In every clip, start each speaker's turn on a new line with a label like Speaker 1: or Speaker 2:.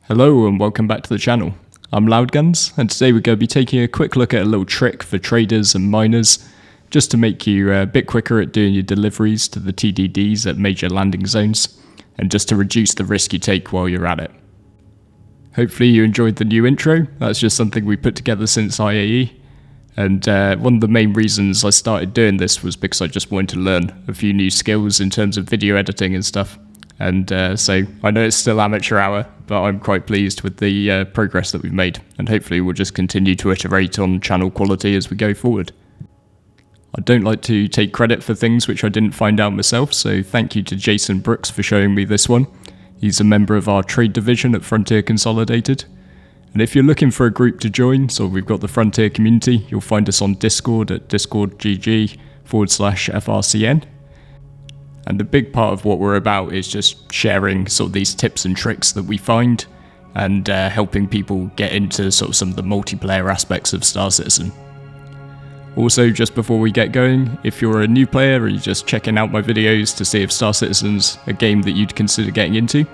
Speaker 1: Hello and welcome back to the channel. I'm Loudguns, and today we're going to be taking a quick look at a little trick for traders and miners just to make you a bit quicker at doing your deliveries to the TDDs at major landing zones and just to reduce the risk you take while you're at it. Hopefully you enjoyed the new intro. That's just something we put together since IAE, and one of the main reasons I started doing this was because I just wanted to learn a few new skills in terms of video editing and stuff. And so I know it's still amateur hour, but I'm quite pleased with the progress that we've made, and hopefully we'll just continue to iterate on channel quality as we go forward. I don't like to take credit for things which I didn't find out myself, so thank you to Jason Brooks for showing me this one. He's a member of our trade division at Frontier Consolidated. And if you're looking for a group to join, so we've got the Frontier community, you'll find us on Discord at discord.gg/FRCN. And a big part of what we're about is just sharing sort of these tips and tricks that we find and helping people get into sort of some of the multiplayer aspects of Star Citizen. Also, just before we get going, if you're a new player or you're just checking out my videos to see if Star Citizen's a game that you'd consider getting into,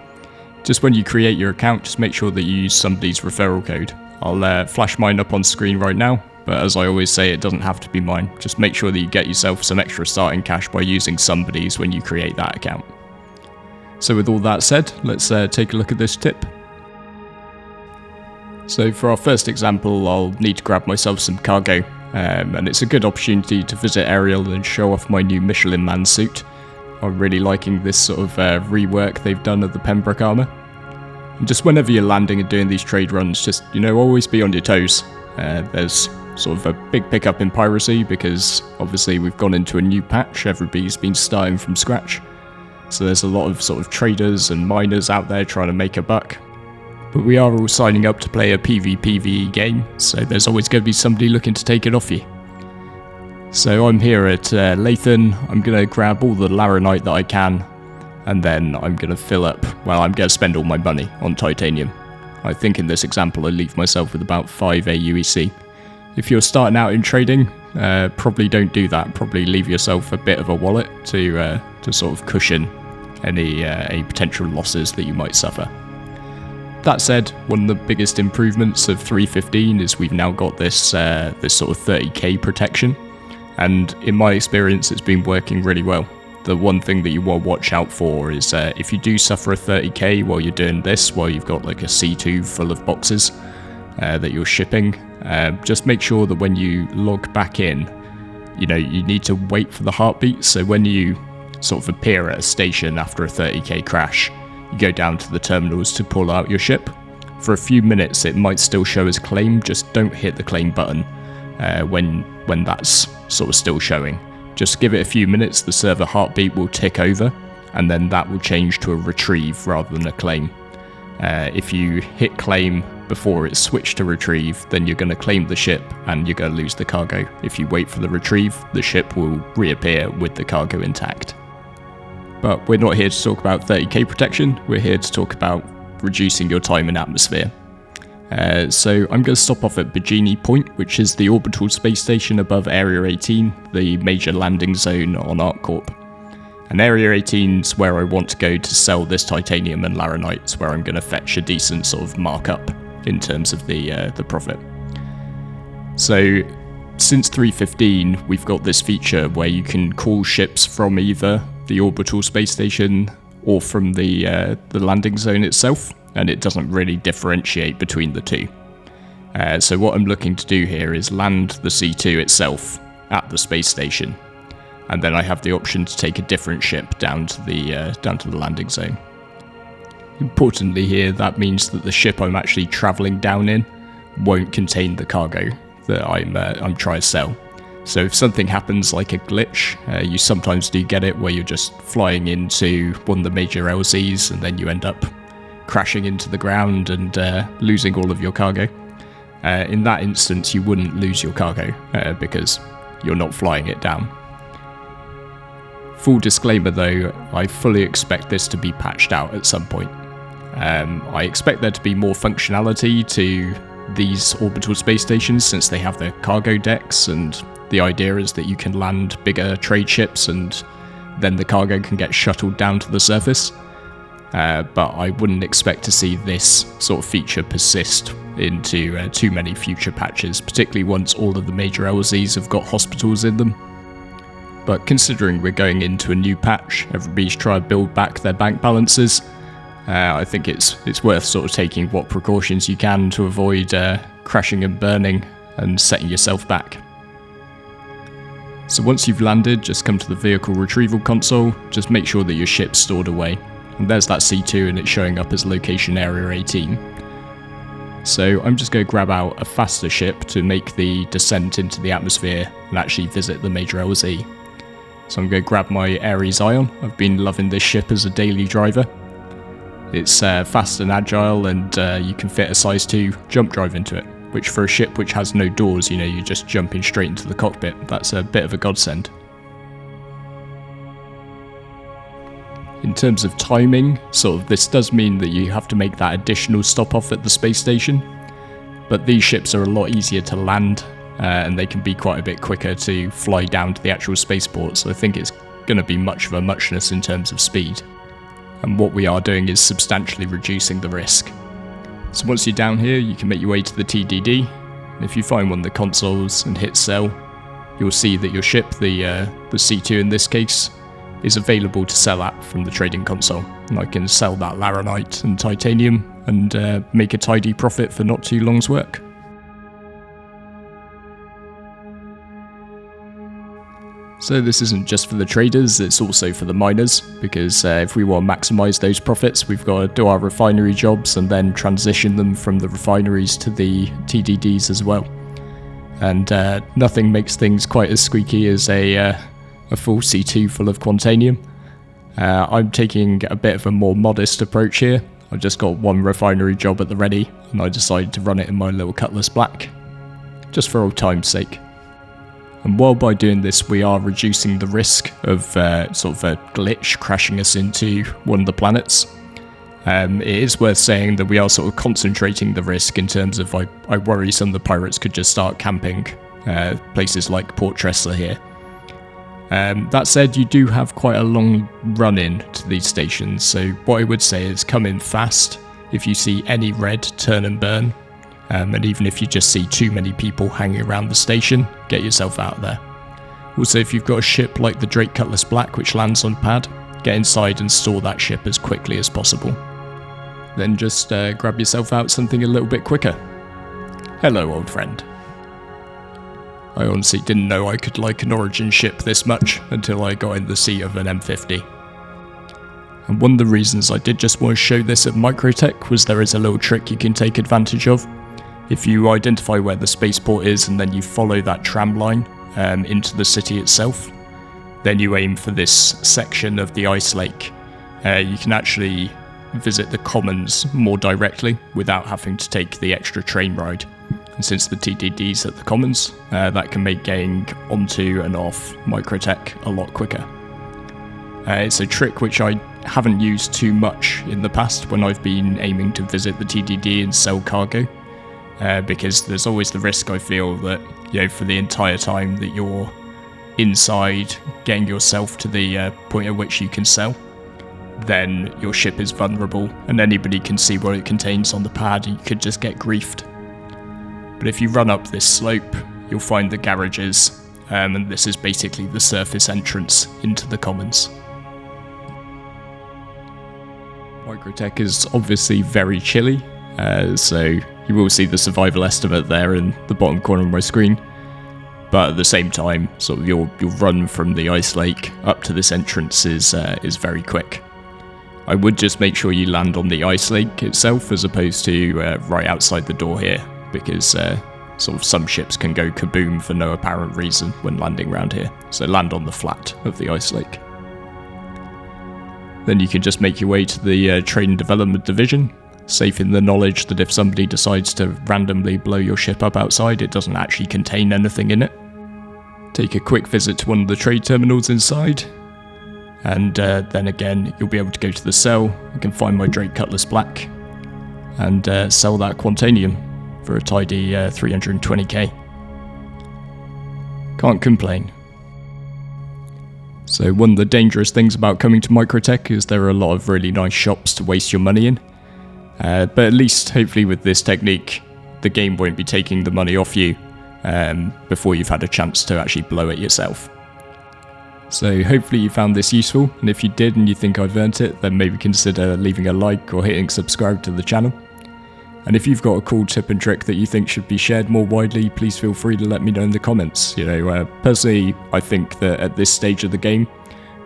Speaker 1: just when you create your account, just make sure that you use somebody's referral code. I'll flash mine up on screen right now, but as I always say, it doesn't have to be mine. Just make sure that you get yourself some extra starting cash by using somebody's when you create that account. So with all that said, let's take a look at this tip. So for our first example, I'll need to grab myself some cargo, and it's a good opportunity to visit Ariel and show off my new Michelin Man suit. I'm really liking this sort of rework they've done of the Pembroke armour. And just whenever you're landing and doing these trade runs, just, always be on your toes. There's sort of a big pickup in piracy because obviously we've gone into a new patch, everybody's been starting from scratch. So there's a lot of sort of traders and miners out there trying to make a buck. But we are all signing up to play a PvPvE game, so there's always going to be somebody looking to take it off you. So I'm here at Lathan. I'm going to grab all the Laranite that I can, and then I'm going to fill up, I'm going to spend all my money on titanium. I think in this example I leave myself with about 5 AUEC. If you're starting out in trading, probably don't do that. Probably leave yourself a bit of a wallet to sort of cushion any potential losses that you might suffer. That said, one of the biggest improvements of 3.15 is we've now got this sort of 30k protection, and in my experience it's been working really well. The one thing that you want to watch out for is if you do suffer a 30k while you're doing this, while you've got like a C2 full of boxes that you're shipping, just make sure that when you log back in, you need to wait for the heartbeat. So when you sort of appear at a station after a 30k crash, you go down to the terminals to pull out your ship. For a few minutes it might still show as claim, just don't hit the claim button when that's sort of still showing. Just give it a few minutes, the server heartbeat will tick over, and then that will change to a retrieve rather than a claim. If you hit claim before it's switched to retrieve, then you're going to claim the ship and you're going to lose the cargo. If you wait for the retrieve, the ship will reappear with the cargo intact. But we're not here to talk about 30k protection, we're here to talk about reducing your time in atmosphere. So I'm going to stop off at Bajini Point, which is the orbital space station above Area 18, the major landing zone on ArcCorp. And Area 18 is where I want to go to sell this titanium and Laranite. It's where I'm going to fetch a decent sort of markup in terms of the profit. So since 3.15, we've got this feature where you can call ships from either the orbital space station or from the landing zone itself, and it doesn't really differentiate between the two. So what I'm looking to do here is land the C2 itself at the space station, and then I have the option to take a different ship down to the landing zone. Importantly here, that means that the ship I'm actually travelling down in won't contain the cargo that I'm trying to sell. So if something happens like a glitch, you sometimes do get it where you're just flying into one of the major LZs and then you end up crashing into the ground and losing all of your cargo. In that instance, you wouldn't lose your cargo because you're not flying it down. Full disclaimer though, I fully expect this to be patched out at some point. I expect there to be more functionality to these orbital space stations since they have their cargo decks, and the idea is that you can land bigger trade ships and then the cargo can get shuttled down to the surface. but I wouldn't expect to see this sort of feature persist into too many future patches, particularly once all of the major LZs have got hospitals in them. But considering we're going into a new patch, everybody's trying to build back their bank balances, I think it's worth sort of taking what precautions you can to avoid crashing and burning and setting yourself back. So once you've landed, just come to the vehicle retrieval console, just make sure that your ship's stored away. And there's that C2 and it's showing up as location area 18. So I'm just going to grab out a faster ship to make the descent into the atmosphere and actually visit the major LZ. So I'm going to grab my Ares Ion. I've been loving this ship as a daily driver. It's fast and agile, and you can fit a size 2 jump drive into it, which for a ship which has no doors, you know, you're just jumping straight into the cockpit. That's a bit of a godsend. In terms of timing, sort of this does mean that you have to make that additional stop off at the space station, but these ships are a lot easier to land, and they can be quite a bit quicker to fly down to the actual spaceport, so I think it's going to be much of a muchness in terms of speed. And what we are doing is substantially reducing the risk. So once you're down here, you can make your way to the TDD, and if you find one of the consoles and hit sell, you'll see that your ship, the C2 in this case, is available to sell at from the trading console. And I can sell that laranite and titanium and make a tidy profit for not too long's work. So this isn't just for the traders, it's also for the miners, because if we want to maximise those profits, we've got to do our refinery jobs and then transition them from the refineries to the TDDs as well. And nothing makes things quite as squeaky as a full C2 full of Quantanium. I'm taking a bit of a more modest approach here. I've just got one refinery job at the ready, and I decided to run it in my little Cutlass Black, just for old time's sake. And while by doing this we are reducing the risk of sort of a glitch crashing us into one of the planets, it is worth saying that we are sort of concentrating the risk in terms of I worry some of the pirates could just start camping places like Port Tressler here. That said, you do have quite a long run-in to these stations, so what I would say is come in fast. If you see any red, turn and burn. And even if you just see too many people hanging around the station, get yourself out of there. Also, if you've got a ship like the Drake Cutlass Black which lands on pad, get inside and store that ship as quickly as possible. Then just grab yourself out something a little bit quicker. Hello, old friend. I honestly didn't know I could like an Origin ship this much until I got in the seat of an M50. And one of the reasons I did just want to show this at MicroTech was there is a little trick you can take advantage of. If you identify where the spaceport is and then you follow that tram line into the city itself, then you aim for this section of the ice lake. You can actually visit the commons more directly without having to take the extra train ride. And since the TDD's at the commons, that can make getting onto and off MicroTech a lot quicker. It's a trick which I haven't used too much in the past when I've been aiming to visit the TDD and sell cargo, because there's always the risk, I feel, that, you know, for the entire time that you're inside getting yourself to the point at which you can sell, then your ship is vulnerable and anybody can see what it contains on the pad and you could just get griefed. But if you run up this slope, you'll find the garages, and this is basically the surface entrance into the commons. MicroTech is obviously very chilly, so you will see the survival estimate there in the bottom corner of my screen. But at the same time, sort of your run from the ice lake up to this entrance is very quick. I would just make sure you land on the ice lake itself as opposed to right outside the door here, because sort of some ships can go kaboom for no apparent reason when landing around here. So land on the flat of the ice lake. Then you can just make your way to the Trade and Development Division, safe in the knowledge that if somebody decides to randomly blow your ship up outside, it doesn't actually contain anything in it. Take a quick visit to one of the trade terminals inside, and then again you'll be able to go to the cell. You can find my Drake Cutlass Black and sell that Quantanium for a tidy 320k. Can't complain. So one of the dangerous things about coming to MicroTech is there are a lot of really nice shops to waste your money in. But at least, hopefully with this technique, the game won't be taking the money off you before you've had a chance to actually blow it yourself. So hopefully you found this useful, and if you did and you think I've earned it, then maybe consider leaving a like or hitting subscribe to the channel. And if you've got a cool tip and trick that you think should be shared more widely, please feel free to let me know in the comments. Personally, I think that at this stage of the game,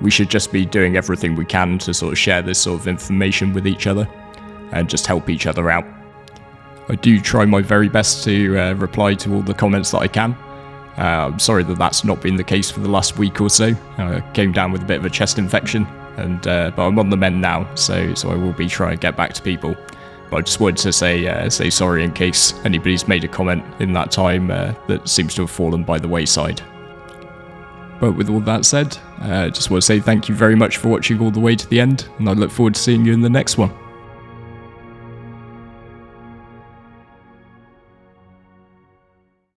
Speaker 1: we should just be doing everything we can to sort of share this sort of information with each other and just help each other out. I do try my very best to reply to all the comments that I can. I'm sorry that that's not been the case for the last week or so. I came down with a bit of a chest infection, but I'm on the mend now, so I will be trying to get back to people. But I just wanted to say sorry in case anybody's made a comment in that time that seems to have fallen by the wayside. But with all that said, I just want to say thank you very much for watching all the way to the end, and I look forward to seeing you in the next one.